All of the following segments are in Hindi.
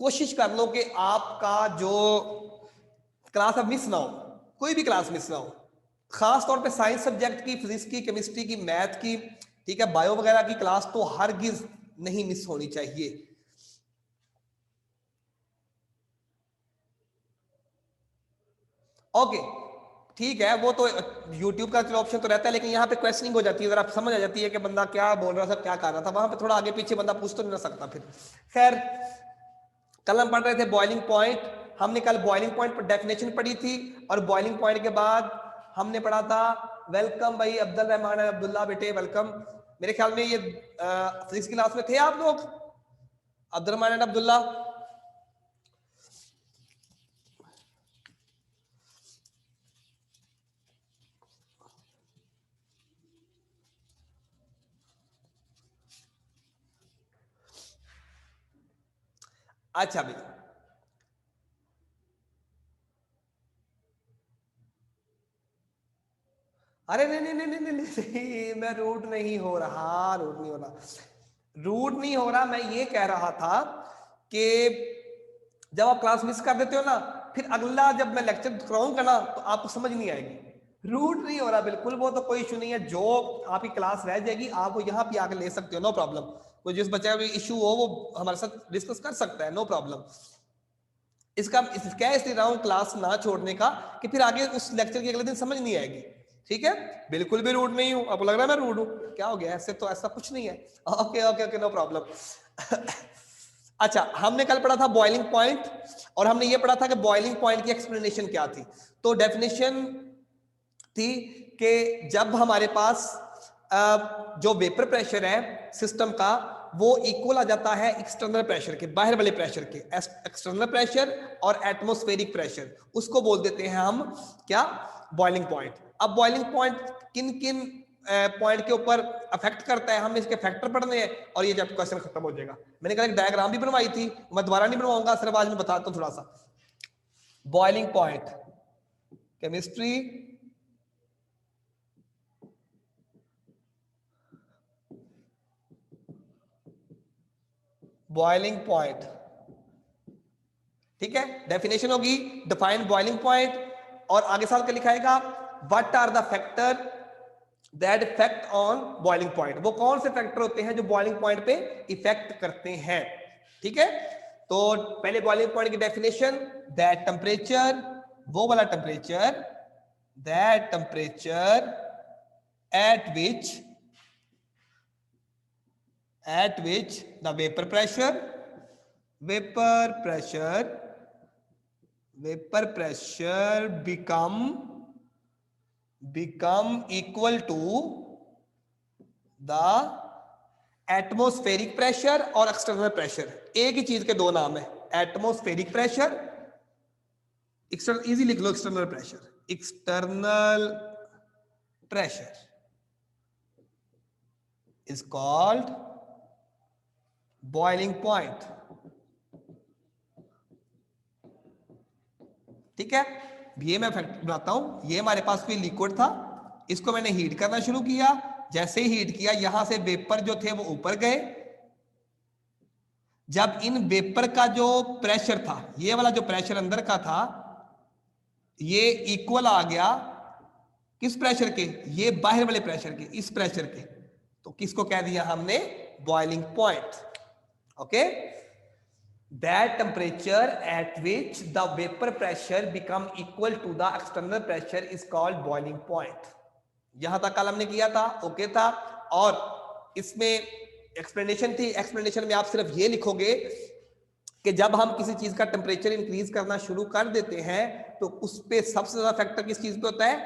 कोशिश कर लो कि आपका जो क्लास अब मिस ना हो, कोई भी क्लास मिस ना हो, खास तौर पे साइंस सब्जेक्ट की, फिजिक्स की, केमिस्ट्री की, मैथ की, ठीक है, बायो वगैरह की क्लास तो हरगिज नहीं मिस होनी चाहिए। ओके ठीक है, वो तो यूट्यूब का चलो ऑप्शन तो रहता है, लेकिन यहाँ पे क्वेश्चनिंग हो जाती है, जरा समझ आ जाती है कि बंदा क्या बोल रहा था, क्या कर रहा था, वहां पे थोड़ा आगे पीछे बंदा पूछ तो नहीं ना सकता फिर। खैर, कल हम पढ़ रहे थे बॉइलिंग पॉइंट। हमने कल बॉइलिंग पॉइंट पर डेफिनेशन पढ़ी थी, और बॉइलिंग पॉइंट के बाद हमने पढ़ा था, वेलकम भाई अब्दुल रहमान अब्दुल्ला बेटे, वेलकम। मेरे ख्याल में ये फिजिक्स क्लास में थे आप लोग, अब्दुल रहमान अब्दुल्ला? अच्छा भाई, अरे नहीं नहीं नहीं नहीं नहीं, नहीं, मैं रूड नहीं हो रहा, रूड नहीं हो रहा, रूड नहीं हो रहा। मैं ये कह रहा था कि जब आप क्लास मिस कर देते हो ना, फिर अगला जब मैं लेक्चर कराऊंगा ना तो आपको समझ नहीं आएगी। रूड नहीं हो रहा बिल्कुल, वो तो कोई इशू नहीं है, जो आपकी क्लास रह जाएगी आप वो यहाँ पे आकर ले सकते हो, नो प्रॉब्लम। कोई जिस बच्चे का भी इशू हो वो हमारे साथ डिस्कस कर सकता है, नो प्रॉब्लम। इसका क्या इसलिए रहा हूँ क्लास ना छोड़ने का, कि फिर आगे उस लेक्चर के अगले दिन समझ नहीं आएगी। ठीक है, बिल्कुल भी रूड नहीं हूं, आपको लग रहा है मैं रूड हूं, क्या हो गया? ऐसे तो ऐसा कुछ नहीं है। Okay okay okay, no problem. अच्छा, हमने कल पढ़ा था बॉइलिंग पॉइंट, और हमने ये पढ़ा था कि बॉइलिंग पॉइंट की एक्सप्लेनेशन क्या थी। तो डेफिनेशन थी कि जब हमारे पास जो वेपर प्रेशर है सिस्टम का, वो इक्वल आ जाता है एक्सटर्नल प्रेशर के, बाहर वाले प्रेशर के, एक्सटर्नल प्रेशर और एटमॉस्फेरिक प्रेशर, उसको बोल देते हैं हम क्या? Boiling point. अब बॉइलिंग पॉइंट किन किन पॉइंट के ऊपर अफेक्ट करता है, हमें इसके फैक्टर पढ़ने हैं, और ये जब क्वेश्चन खत्म हो जाएगा। मैंने कहा एक डायग्राम भी बनवाई थी, मैं दोबारा नहीं बनवाऊंगा, सिर्फ आज मैं बताता हूँ थोड़ा सा। Boiling point, chemistry, boiling point, ठीक है, डेफिनेशन होगी डिफाइन बॉइलिंग पॉइंट, और आगे साल का लिखाएगा what are the factor that effect on boiling point. वो कौन से फैक्टर होते हैं जो बॉइलिंग पॉइंट पे इफेक्ट करते हैं। ठीक है, तो पहले बॉइलिंग पॉइंट की डेफिनेशन, दैट टेम्परेचर, वो वाला temperature, that temperature at which the vapour pressure become equal to the atmospheric pressure और एक्सटर्नल प्रेशर। एक ही चीज के दो नाम है, एटमोस्फेरिक प्रेशर, एक्सटर्नल, इजी लिख लो, external pressure, external pressure is called boiling point. ठीक है, ये मैं फैक्ट बनाता हूं, ये हमारे पास कोई लिक्विड था, इसको मैंने हीट करना शुरू किया, जैसे ही हीट किया यहां से वेपर जो थे वो ऊपर गए। जब इन वेपर का जो प्रेशर था, ये वाला जो प्रेशर अंदर का था, ये इक्वल आ गया किस प्रेशर के? ये बाहर वाले प्रेशर के, इस प्रेशर के। तो किसको कह दिया हमने? Boiling point. Okay, that temperature at which the vapor pressure become equal to the external pressure is called boiling point। यहां तक कल हमने किया था, ओके था। और इसमें एक्सप्लेनेशन थी, एक्सप्लेनेशन में आप सिर्फ ये लिखोगे कि जब हम किसी चीज का टेम्परेचर इंक्रीज करना शुरू कर देते हैं तो उस पे सबसे ज्यादा फैक्टर किस चीज पे होता है?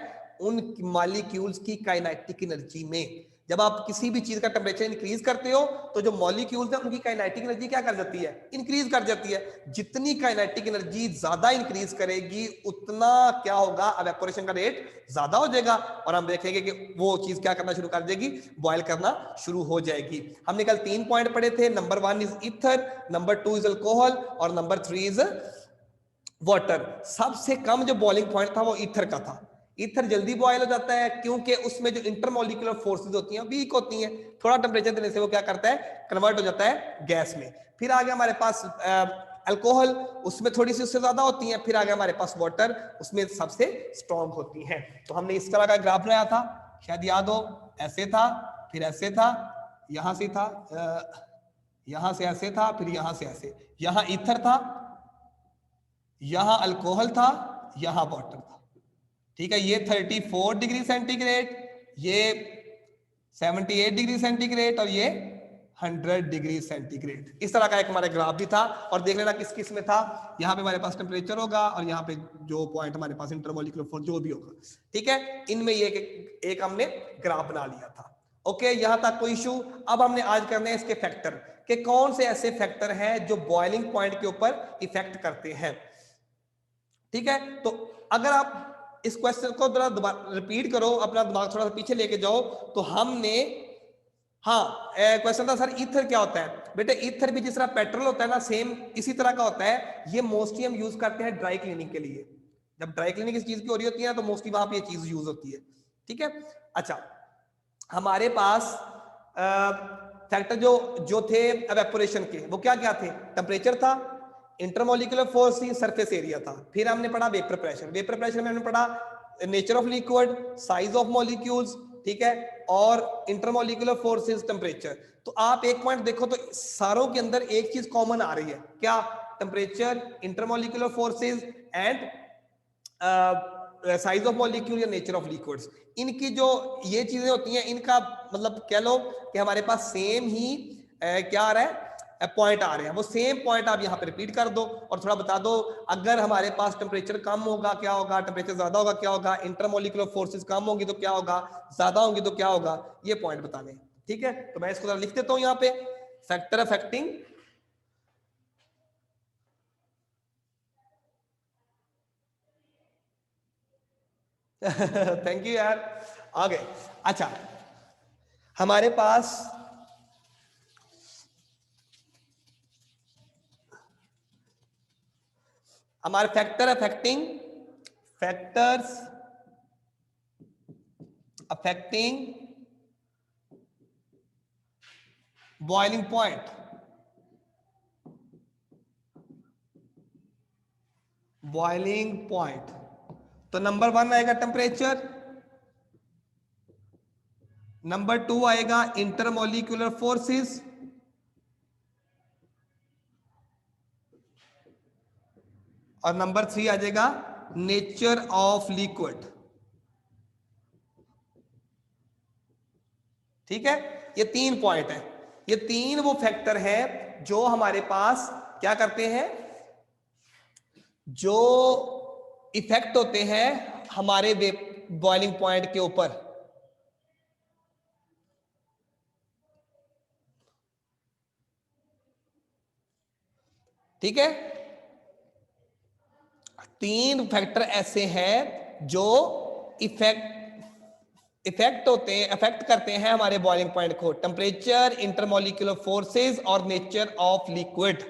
उन मॉलिक्यूल्स की काइनेटिक एनर्जी में। जब आप किसी भी चीज का टेम्परेचर इंक्रीज करते हो तो जो मॉलिक्यूल्स हैं उनकी काइनेटिक एनर्जी क्या कर जाती है? इंक्रीज कर जाती है। जितनी काइनेटिक एनर्जी ज्यादा इंक्रीज करेगी उतना क्या होगा? इवेपोरेशन का रेट ज्यादा हो जाएगा, और हम देखेंगे कि वो चीज क्या करना शुरू कर देगी? बॉयल करना शुरू हो जाएगी। हमने कल 3 पॉइंट पढ़े थे, number 1 is ether, number 2 is alcohol, और नंबर 3 इज वाटर। सबसे कम जो बॉइलिंग पॉइंट था वो ईथर का था। ईथर जल्दी बॉयल हो जाता है क्योंकि उसमें जो इंटरमोलिकुलर फोर्सेस होती हैं वीक होती हैं, थोड़ा टेम्परेचर देने से वो क्या करता है? कन्वर्ट हो जाता है गैस में। फिर आगे हमारे पास अल्कोहल उसमें थोड़ी सी उससे ज्यादा होती हैं, फिर आगे हमारे पास वाटर उसमें सबसे स्ट्रॉन्ग होती हैं। तो हमने इस तरह का ग्राफ बनाया था, शायद याद हो, ऐसे था, फिर ऐसे था, यहां से था, यहां से ऐसे था, फिर यहां से ऐसे, यहां ईथर था, यहां अल्कोहल था, यहां वाटर था। ठीक है, ये 34 डिग्री सेंटीग्रेड, ये 78 डिग्री सेंटीग्रेड और ये 100 डिग्री सेंटीग्रेड। इस तरह का एक हमारे ग्राफ भी था। और देख लेना किस किस में था, यहाँ पे हमारे पास टेम्परेचर होगा और यहाँ पे जो पॉइंट हमारे पास इंटरमोलिकुलर फोर्स जो भी होगा। ठीक है, इनमें ये एक हमने ग्राफ बना लिया था। ओके, यहां तक कोई इशू। अब हमने आज करने हैं इसके फैक्टर, कि कौन से ऐसे फैक्टर हैं जो बॉइलिंग पॉइंट के ऊपर इफेक्ट करते हैं। ठीक है, तो अगर आप इस क्वेश्चन को दोबारा रिपीट करो, अपना दिमाग थोड़ा सा पीछे लेके जाओ, तो हमने, हाँ क्वेश्चन था सर ईथर क्या होता है। बेटे ईथर भी जिस तरह पेट्रोल होता है ना, सेम इसी तरह का होता है। ये मोस्टली हम यूज करते हैं ड्राई क्लीनिंग के लिए। जब ड्राई क्लीनिंग इस चीज की हो रही होती है तो मोस्टली वहां पे ये चीज यूज होती है। ठीक है, अच्छा हमारे पास फैक्टर जो थे एवेपोरेशन के, वो क्या क्या थे? टेम्परेचर था, इंटरमोलिकुलर फोर्स थी, सरफेस एरिया था। फिर हमने पढ़ा वेपर प्रेशर। वेपर प्रेशर में हमने पढ़ा nature of liquid, size of molecules, ठीक है, और इंटरमोलिकुलर फोर्सेस, टेम्परेचर। तो आप एक पॉइंट देखो तो सारों के अंदर एक चीज कॉमन आ रही है, क्या? Temperature, intermolecular forces and size of molecule या नेचर ऑफ लिक्विड्स। इनकी जो ये चीजें होती हैं, इनका मतलब कह लो कि हमारे पास सेम ही क्या आ रहा है, पॉइंट आ रहे हैं। वो सेम पॉइंट आप यहाँ पे रिपीट कर दो और थोड़ा बता दो, अगर हमारे पास टेम्परेचर कम होगा क्या होगा, टेम्परेचर ज्यादा होगा क्या होगा, इंटरमोलिकुलर फोर्सेस कम होंगी तो क्या होगा, ज्यादा होंगी तो क्या होगा, ये पॉइंट बताने। ठीक है, तो मैं इसको लिख देता हूँ यहाँ पे, फैक्टर अफेक्टिंग थैंक यू यार, आ गए। अच्छा, हमारे पास हमारे factors affecting boiling point. Boiling point, तो नंबर 1 आएगा टेम्परेचर, नंबर 2 आएगा इंटरमोलिकुलर फोर्सेस, और नंबर 3 आ जाएगा नेचर ऑफ लिक्विड। ठीक है, ये 3 पॉइंट है, ये 3 वो फैक्टर है जो हमारे पास क्या करते हैं, जो इफेक्ट होते हैं हमारे बॉइलिंग पॉइंट के ऊपर। ठीक है, 3 फैक्टर ऐसे हैं जो इफेक्ट होते हैं, अफेक्ट करते हैं हमारे बॉइलिंग पॉइंट को, टेम्परेचर, इंटरमोलिकुलर फोर्सेस और नेचर ऑफ लिक्विड।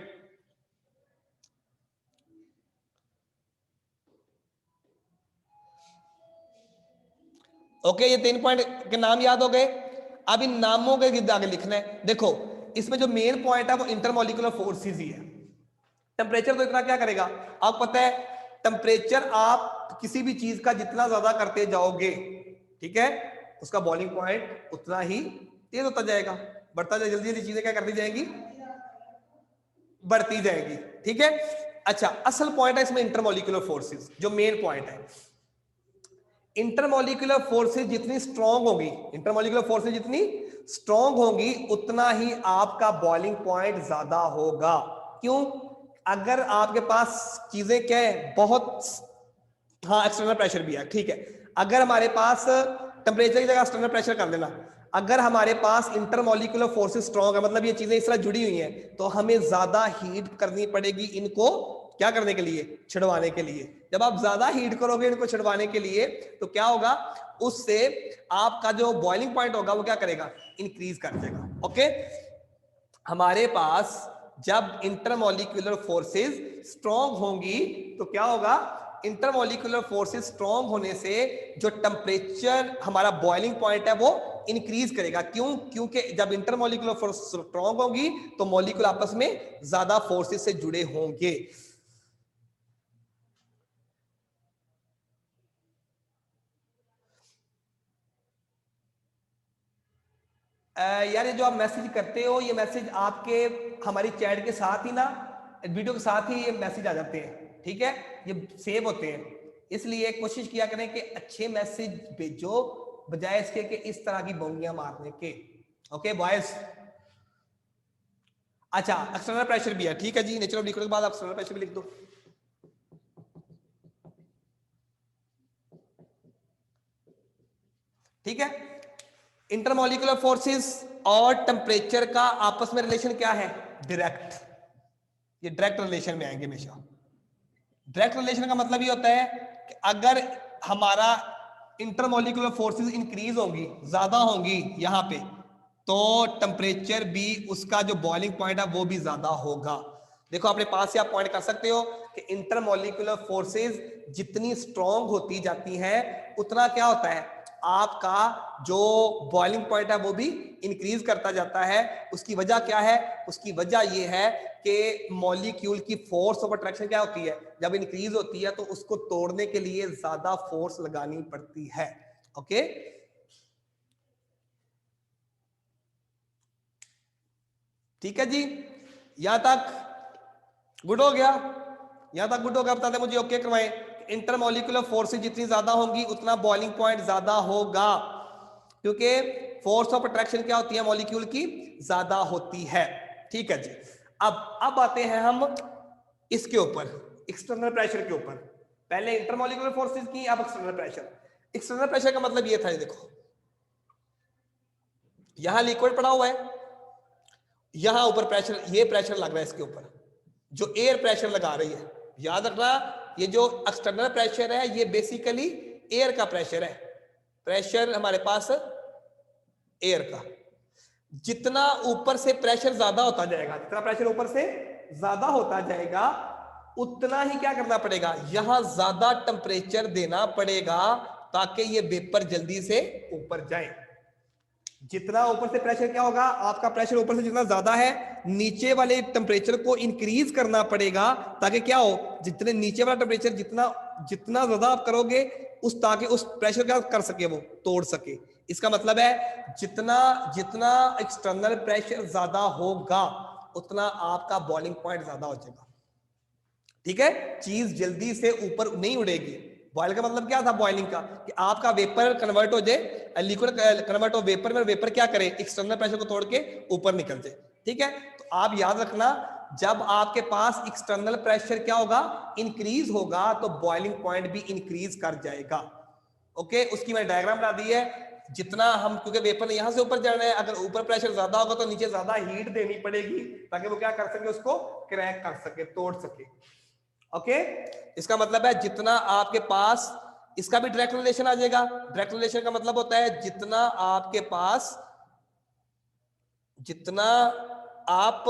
ओके, ये 3 पॉइंट के नाम याद हो गए। अब इन नामों के आगे लिखना है। देखो इसमें जो मेन पॉइंट है वो इंटरमोलिकुलर फोर्सेस ही है। टेम्परेचर तो इतना क्या करेगा, आपको पता है, टेम्परेचर आप किसी भी चीज का जितना ज्यादा करते जाओगे, ठीक है, उसका बॉइलिंग पॉइंट उतना ही तेज होता जाएगा, बढ़ता जाएगा, जल्दी जल्दी चीजें क्या करती जाएंगी, बढ़ती जाएगी। ठीक है, अच्छा असल पॉइंट है इसमें इंटरमोलिकुलर फोर्सेस, जो मेन पॉइंट है। इंटरमोलिकुलर फोर्सेस जितनी स्ट्रांग होगी, इंटरमोलिकुलर फोर्सेस जितनी स्ट्रांग होगी, उतना ही आपका बॉइलिंग पॉइंट ज्यादा होगा। क्यों? अगर आपके पास चीजें क्या है, बहुत, हाँ एक्सटर्नल प्रेशर भी है, ठीक है, अगर हमारे पास टेम्परेचर की जगह एक्सटर्नल प्रेशर कर देना, अगर हमारे पास इंटरमोलिकुलर फोर्सेस स्ट्रांग है, मतलब ये चीजें इस तरह जुड़ी हुई हैं, तो हमें ज्यादा हीट करनी पड़ेगी इनको क्या करने के लिए, छिड़वाने के लिए। जब आप ज्यादा हीट करोगे इनको छिड़वाने के लिए, तो क्या होगा, उससे आपका जो बॉइलिंग पॉइंट होगा वो क्या करेगा, इंक्रीज कर देगा। ओके, हमारे पास जब इंटरमोलिकुलर फोर्सेस स्ट्रांग होंगी तो क्या होगा, इंटरमोलिकुलर फोर्सेस स्ट्रांग होने से जो टेम्परेचर हमारा बॉइलिंग पॉइंट है वो इंक्रीज करेगा। क्यों? क्योंकि जब इंटरमोलिकुलर फोर्स स्ट्रॉन्ग होगी तो मॉलिक्यूल आपस में ज्यादा फोर्सेस से जुड़े होंगे। यार ये जो आप मैसेज करते हो, ये मैसेज आपके हमारी चैट के साथ ही ना, वीडियो के साथ ही ये मैसेज आ जाते हैं, ठीक है, ये सेव होते हैं। इसलिए कोशिश किया करें कि अच्छे मैसेज भेजो बजाय इसके कि इस तरह की बोंगियां मारने के। Okay boys. अच्छा, एक्सटर्नल प्रेशर भी है, ठीक है जी। नेचर ऑफ लिक्विड के बाद आप एक्सटर्नल प्रेशर भी लिख दो। ठीक है, इंटरमोलिकुलर फोर्सेस और टेम्परेचर का आपस में रिलेशन क्या है? डायरेक्ट। ये डायरेक्ट रिलेशन में आएंगे हमेशा। डायरेक्ट रिलेशन का मतलब ये होता है कि अगर हमारा इंटरमोलिकुलर फोर्सेस इंक्रीज होंगी, ज्यादा होंगी यहां पे, तो टेम्परेचर भी, उसका जो बॉइलिंग पॉइंट है वो भी ज्यादा होगा। देखो अपने पास से आप पॉइंट कर सकते हो कि इंटरमोलिकुलर फोर्सेस जितनी स्ट्रॉन्ग होती जाती हैं उतना क्या होता है, आपका जो बॉइलिंग पॉइंट है वो भी इंक्रीज करता जाता है। उसकी वजह क्या है? उसकी वजह ये है कि मॉलिक्यूल की फोर्स ऑफ अट्रैक्शन क्या होती है, जब इंक्रीज होती है तो उसको तोड़ने के लिए ज्यादा फोर्स लगानी पड़ती है। ओके, ठीक है जी, यहां तक गुड हो गया? यहां तक गुड हो गया? बताते मुझे ओके करवाएं। इंटरमोलिकुलर फोर्सेस जितनी ज्यादा होंगी उतना बॉइलिंग पॉइंट ज्यादा होगा, क्योंकि फोर्स ऑफ अट्रैक्शन क्या होती है मॉलिक्यूल की, ज्यादा होती है। ठीक है जी। अब आते हैं हम इसके ऊपर, एक्सटर्नल प्रेशर के ऊपर। पहले इंटरमोलिकुलर फोर्सेस की, अब एक्सटर्नल प्रेशर। एक्सटर्नल प्रेशर का मतलब ये था, ये देखो यहां लिक्विड पड़ा हुआ है, यहां ऊपर प्रेशर, ये प्रेशर लग रहा है इसके ऊपर, जो एयर प्रेशर लगा रही है। याद रखना, ये जो एक्सटर्नल प्रेशर है ये बेसिकली एयर का प्रेशर है। प्रेशर हमारे पास एयर का, जितना ऊपर से प्रेशर ज्यादा होता जाएगा, जितना प्रेशर ऊपर से ज्यादा होता जाएगा उतना ही क्या करना पड़ेगा, यहां ज्यादा टेम्परेचर देना पड़ेगा ताकि ये वेपर जल्दी से ऊपर जाए। जितना ऊपर से प्रेशर क्या होगा, आपका प्रेशर ऊपर से जितना ज्यादा है, नीचे वाले टेम्परेचर को इंक्रीज करना पड़ेगा ताकि क्या हो, जितने नीचे वाला टेम्परेचर जितना जितना ज्यादा आप करोगे उस, ताकि उस प्रेशर क्या कर सके, वो तोड़ सके। इसका मतलब है जितना जितना एक्सटर्नल प्रेशर ज्यादा होगा उतना आपका बॉइलिंग पॉइंट ज्यादा हो जाएगा। ठीक है, चीज जल्दी से ऊपर नहीं उड़ेगी। बॉयल का मतलब क्या था बॉइलिंग का, कि आपका वेपर कन्वर्ट हो जाए, लिक्विड कन्वर्ट हो वेपर में, वेपर क्या करे, एक्सटर्नल प्रेशर को तोड़ के ऊपर निकल जाए। ठीक है, तो आप याद रखना, जब आपके पास एक्सटर्नल प्रेशर क्या होगा, इंक्रीज होगा, तो बॉइलिंग पॉइंट भी इंक्रीज कर जाएगा। ओके, उसकी मैंने डायग्राम बना दी है। जितना हम, क्योंकि वेपर ने यहां से ऊपर जाना है, अगर ऊपर प्रेशर ज्यादा होगा तो नीचे ज्यादा हीट देनी पड़ेगी ताकि वो क्या कर सके, उसको क्रैक कर सके, तोड़ सके। ओके, इसका मतलब है जितना आपके पास, इसका भी डायरेक्ट रिलेशन आ जाएगा। डायरेक्ट रिलेशन का मतलब होता है जितना आपके पास, जितना आप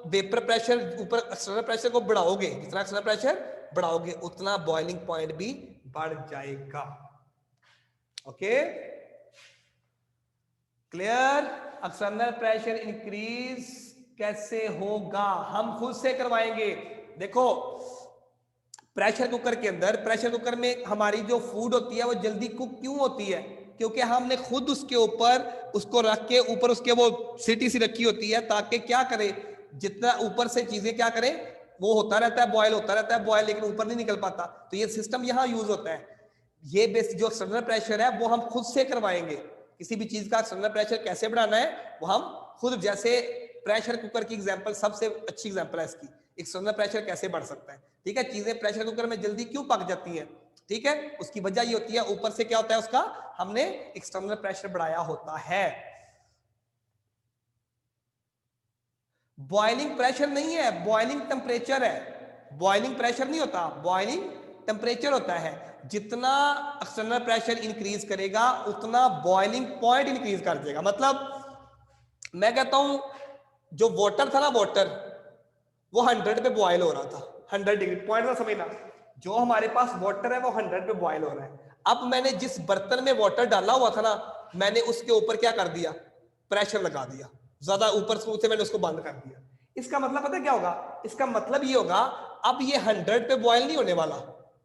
वेपर प्रेशर ऊपर एक्सटर्नल प्रेशर को बढ़ाओगे, जितना एक्सटर्नल प्रेशर बढ़ाओगे उतना बॉइलिंग पॉइंट भी बढ़ जाएगा। Okay, clear? External pressure increase कैसे होगा, हम खुद से करवाएंगे। देखो प्रेशर कुकर के अंदर, प्रेशर कुकर में हमारी जो फूड होती है वो जल्दी कुक क्यों होती है, क्योंकि हमने खुद उसके ऊपर उसको रख के, ऊपर उसके वो सीटी सी रखी होती है ताकि क्या करे, जितना ऊपर से चीजें क्या करें, वो होता रहता है बॉयल, होता रहता है बॉयल, लेकिन ऊपर नहीं निकल पाता। तो ये सिस्टम यहाँ यूज होता है। ये बेस जो एक्सटर्नल प्रेशर है वो हम खुद से करवाएंगे। किसी भी चीज का एक्सटर्नल प्रेशर कैसे बढ़ाना है वो हम खुद, जैसे प्रेशर कुकर की एग्जांपल सबसे अच्छी एग्जांपल है इसकी, एक्सटर्नल प्रेशर कैसे बढ़ सकता है। ठीक है, चीजें प्रेशर कुकर में जल्दी क्यों पक जाती हैं, ठीक है, उसकी वजह ये होती है ऊपर से क्या होता है, उसका हमने एक्सटर्नल प्रेशर बढ़ाया होता है। बॉइलिंग प्रेशर नहीं है, बॉइलिंग टेम्परेचर है। बॉइलिंग प्रेशर नहीं होता, बॉइलिंग टेम्परेचर होता है। जितना एक्सटर्नल प्रेशर इंक्रीज करेगा उतना बॉइलिंग पॉइंट इंक्रीज कर देगा। मतलब मैं कहता हूं जो वाटर था ना, वाटर वो 100 पे बॉयल हो रहा था, 100 डिग्री, पॉइंट ना समझना, जो हमारे पास वाटर है वो 100 पे बॉयल हो रहा है। अब मैंने जिस बर्तन में वाटर डाला हुआ था ना मैंने उसके ऊपर क्या कर दिया, प्रेशर लगा दिया, ज्यादा ऊपर से मैंने उसको बंद कर दिया। इसका मतलब पता है क्या होगा, इसका मतलब ये होगा अब ये 100 पे बॉयल नहीं होने वाला,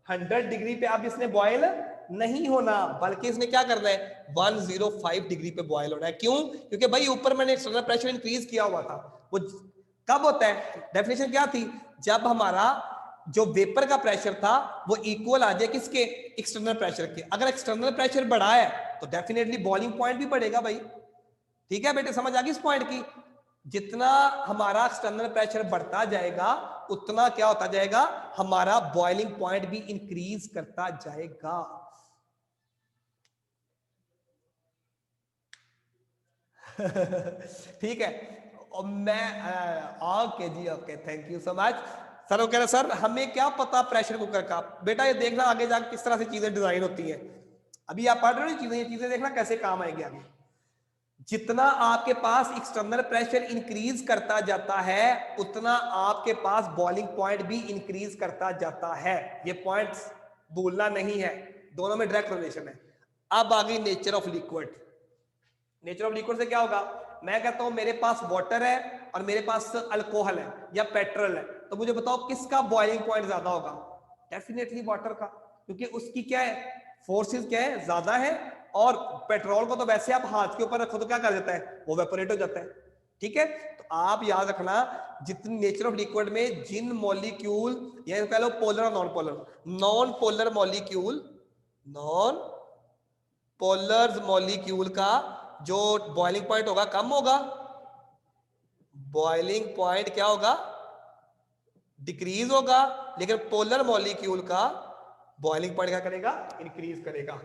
100 डिग्री पे अब इसने बॉयल नहीं होना, बल्कि इसने क्या करना है 105 डिग्री पे बॉयल होना है। क्यों? क्योंकि भाई ऊपर मैंने एक्सटर्नल प्रेशर इंक्रीज किया हुआ था। वो कब होता है, डेफिनेशन क्या थी, जब हमारा जो वेपर का प्रेशर था वो इक्वल आ जाए किसके, एक्सटर्नल प्रेशर के। अगर एक्सटर्नल प्रेशर बढ़ा है तो डेफिनेटली बॉइलिंग पॉइंट भी बढ़ेगा भाई। ठीक है बेटे, समझ आ गई इस पॉइंट की। जितना हमारा एक्सटर्नल प्रेशर बढ़ता जाएगा उतना क्या होता जाएगा, हमारा बॉइलिंग पॉइंट भी इंक्रीज करता जाएगा। ठीक है, और मैं ओके जी, okay, thank you so much. Sir वो कह रहे सर हमें क्या पता प्रेशर कुकर का। बेटा ये देखना आगे जाकर किस तरह से चीजें डिजाइन होती हैं। अभी आप पढ़ रहे हो चीजें, ये चीजें देखना कैसे काम आएगी आगे। जितना आपके पास एक्सटर्नल प्रेशर इंक्रीज करता जाता है उतना आपके पास बॉइलिंग पॉइंट भी इंक्रीज करता जाता है। ये पॉइंट्स भूलना नहीं है, दोनों में डायरेक्ट रिलेशन है। अब आ गई nature of liquid. Nature of liquid से क्या होगा, मैं कहता हूं मेरे पास वाटर है और मेरे पास अल्कोहल है या पेट्रोल है, तो मुझे बताओ किसका बॉइलिंग पॉइंट ज्यादा होगा। डेफिनेटली वाटर का, क्योंकि उसकी क्या है, फोर्सेस क्या है, ज्यादा है। और पेट्रोल को तो वैसे आप हाथ के ऊपर रखो तो क्या कर देता है, वो वेपोरेट हो जाता है। ठीक है, तो आप याद रखना जितनी नेचर ऑफ लिक्विड में जिन मॉलिक्यूल, या कह लो पोलर और non polar, non polar molecule, non polar molecule का जो बॉइलिंग पॉइंट होगा कम होगा, बॉइलिंग पॉइंट क्या होगा, डिक्रीज होगा। लेकिन पोलर मॉलिक्यूल का बॉइलिंग पॉइंट क्या करेगा, इंक्रीज करेगा।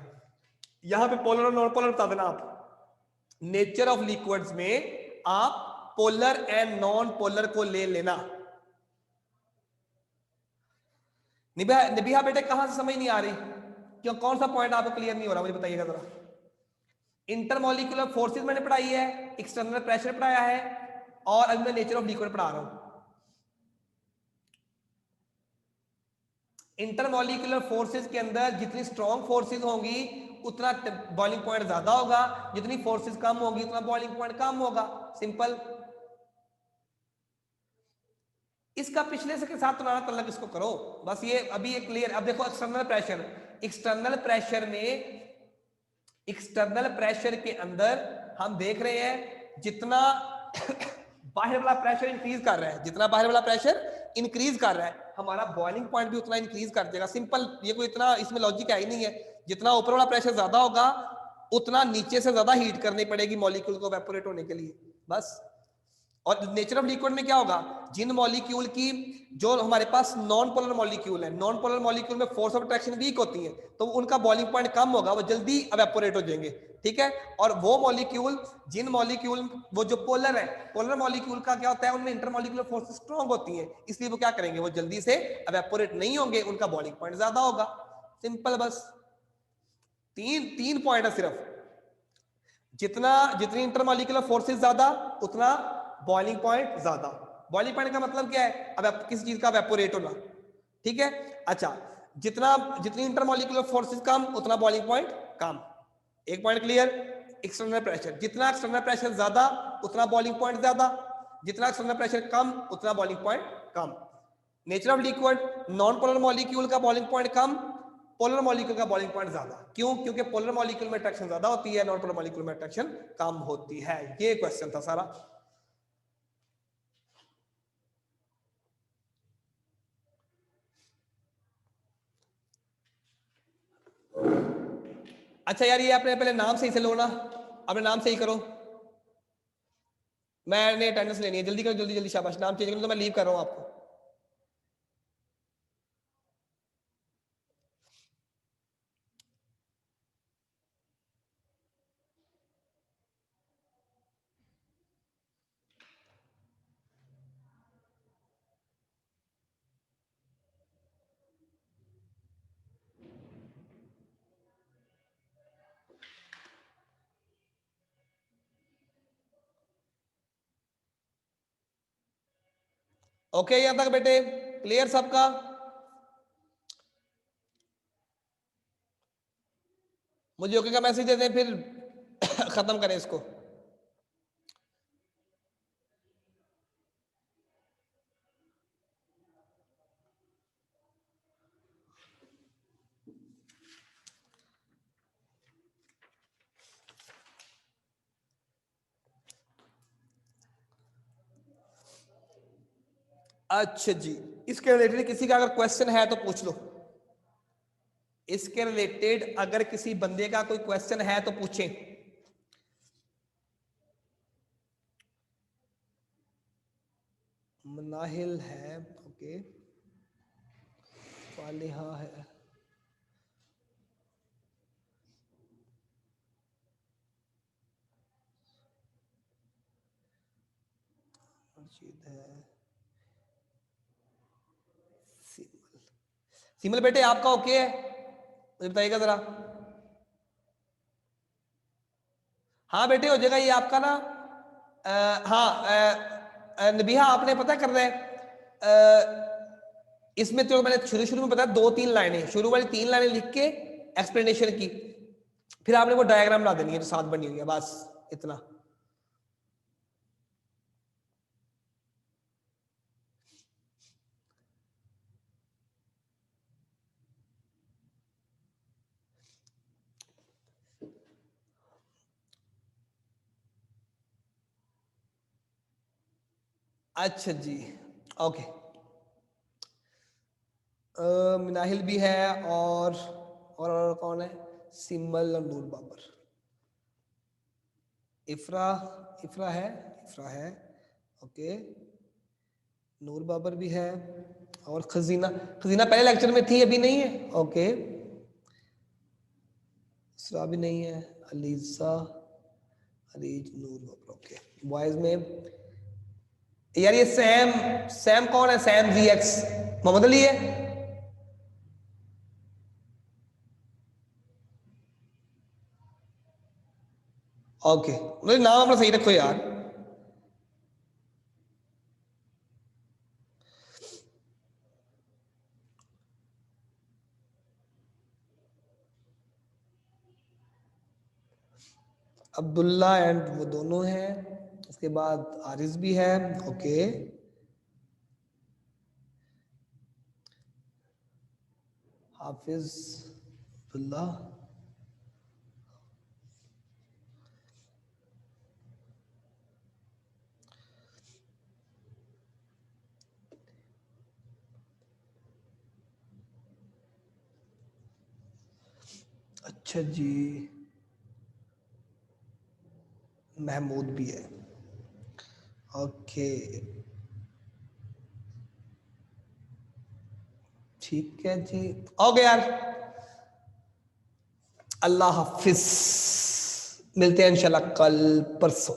यहां पे पोलर और नॉन पोलर बता देना आप। नेचर ऑफ लिक्विड्स में आप पोलर एंड नॉन पोलर को ले लेना। निबिहा बेटे कहां से समझ नहीं आ रही, क्यों, कौन सा पॉइंट आपको क्लियर नहीं हो रहा, मुझे बताइएगा जरा। इंटरमोलिकुलर फोर्सेस मैंने पढ़ाई है, एक्सटर्नल प्रेशर पढ़ाया है, और अभी मैं नेचर ऑफ लिक्विड पढ़ा रहा हूं। इंटरमोलिकुलर फोर्सेस के अंदर जितनी स्ट्रॉन्ग फोर्सेस होंगी उतना बॉइलिंग पॉइंट ज्यादा होगा, जितनी फोर्सेस कम होगी उतना बॉइलिंग पॉइंट कम होगा। सिंपल। इसका पिछले से के साथ तुलना तल्लक इसको करो, बस ये अभी एक क्लियर। अब देखो एक्सटर्नल प्रेशर, एक्सटर्नल प्रेशर में, एक्सटर्नल प्रेशर के अंदर हम देख रहे हैं जितना बाहर वाला प्रेशर इंक्रीज कर रहा है, जितना बाहर वाला प्रेशर इंक्रीज कर रहा है हमारा बॉइलिंग पॉइंट भी उतना इंक्रीज कर देगा। सिंपल, ये कोई इतना इसमें लॉजिक है ही नहीं है। जितना ऊपर वाला प्रेशर ज्यादा होगा उतना नीचे से ज्यादा हीट करनी पड़ेगी मॉलिक्यूल को इवेपोरेट होने के लिए, बस। और नेचर ऑफ लिक्विड में क्या होगा, जिन मॉलिक्यूल की, जो हमारे पास नॉन पोलर मॉलिक्यूल है, नॉन पोलर मॉलिक्यूल में फोर्स ऑफ अट्रैक्शन वीक होती है, तो उनका बॉइलिंग पॉइंट कम होगा, वो जल्दी इवेपोरेट हो जाएंगे। ठीक है, और वो मॉलिक्यूल, जिन मॉलिक्यूल, वो जो पोलर है, पोलर मॉलिक्यूल का क्या होता है, उनमें इंटरमॉलिक्यूलर फोर्स स्ट्रॉन्ग होती है, इसलिए वो क्या करेंगे, वो जल्दी से इवेपोरेट नहीं होंगे, उनका बॉइलिंग पॉइंट ज्यादा होगा। सिंपल, बस तीन तीन पॉइंट है सिर्फ। जितना, जितनी इंटरमॉलिक्यूलर फोर्सेस ज्यादा उतना बॉइलिंग पॉइंट ज्यादा। बॉइलिंग पॉइंट का मतलब क्या है, अब किसी चीज का इवेपोरेट होना। ठीक है, अच्छा, जितना, जितनी इंटरमॉलिक्यूलर फोर्सेस कम उतना बॉइलिंग पॉइंट कम। एक पॉइंट क्लियर। एक्सटर्नल प्रेशर, जितना एक्सटर्नल प्रेशर ज्यादा उतना बॉइलिंग पॉइंट ज्यादा, जितना एक्सटर्नल प्रेशर कम उतना boiling point come. Nature of liquid, non polar molecule का बॉइलिंग पॉइंट कम, पोलर मॉलिक्यूल का बॉइलिंग पॉइंट ज्यादा। क्यों? क्योंकि पोलर मॉलिक्यूल में अट्रैक्शन ज्यादा होती है, नॉन पोलर मॉलिक्यूल में अट्रैक्शन कम होती है। ये क्वेश्चन था सारा। अच्छा यार, ये अपने पहले नाम सही से लो ना, अपने नाम सही करो। मैंने अटेंडेंस लेनी है, जल्दी करो, जल्दी जल्दी, शाबाश। नाम चेंज करो तो मैं लीव कर रहा हूं आपको। ओके, यहां तक बेटे क्लियर सबका? मुझे ओके का मैसेज दे दें फिर खत्म करें इसको। अच्छा जी, इसके रिलेटेड किसी का अगर क्वेश्चन है तो पूछ लो। इसके रिलेटेड अगर किसी बंदे का कोई क्वेश्चन है तो पूछें। मनाहिल है, ओके, फालिहा है, मजीद है, सिमल। सिमल बेटे आपका ओके है, मुझे बताइएगा जरा। हाँ बेटे हो जाएगा ये आपका ना। हाँ नबिहा आपने पता कर रहे हैं, इसमें तो मैंने शुरू शुरू में बताया 2-3 लाइनें, शुरू वाली 3 लाइनें लिख के एक्सप्लेनेशन की, फिर आपने वो डायग्राम ला देनी है जो साथ बनी हुई है, बस इतना। अच्छा जी, ओके। मिनाहिल भी है और कौन है, सिम्बल और नूर बाबर। इफ्रा, इफ्रा है, इफ्रा है, ओके। नूर बाबर भी है, और खजीना, खजीना पहले लेक्चर में थी अभी नहीं है, ओके। इसरा भी नहीं है, अलीजा, अलीज, नूर बाबर, ओके। बॉयज में यार ये सैम, सैम कौन है, सैम जी एक्स, मोहम्मद अली है। ओके, मुझे नाम अपना सही रखो यार। अब्दुल्ला एंड वो दोनों हैं, उसके बाद आरिस भी है, ओके। हाफिज अब्दुल्ला, अच्छा जी, महमूद भी है, ओके। ठीक है जी, ओके यार, अल्लाह हाफिज, मिलते हैं इंशाल्लाह कल परसों।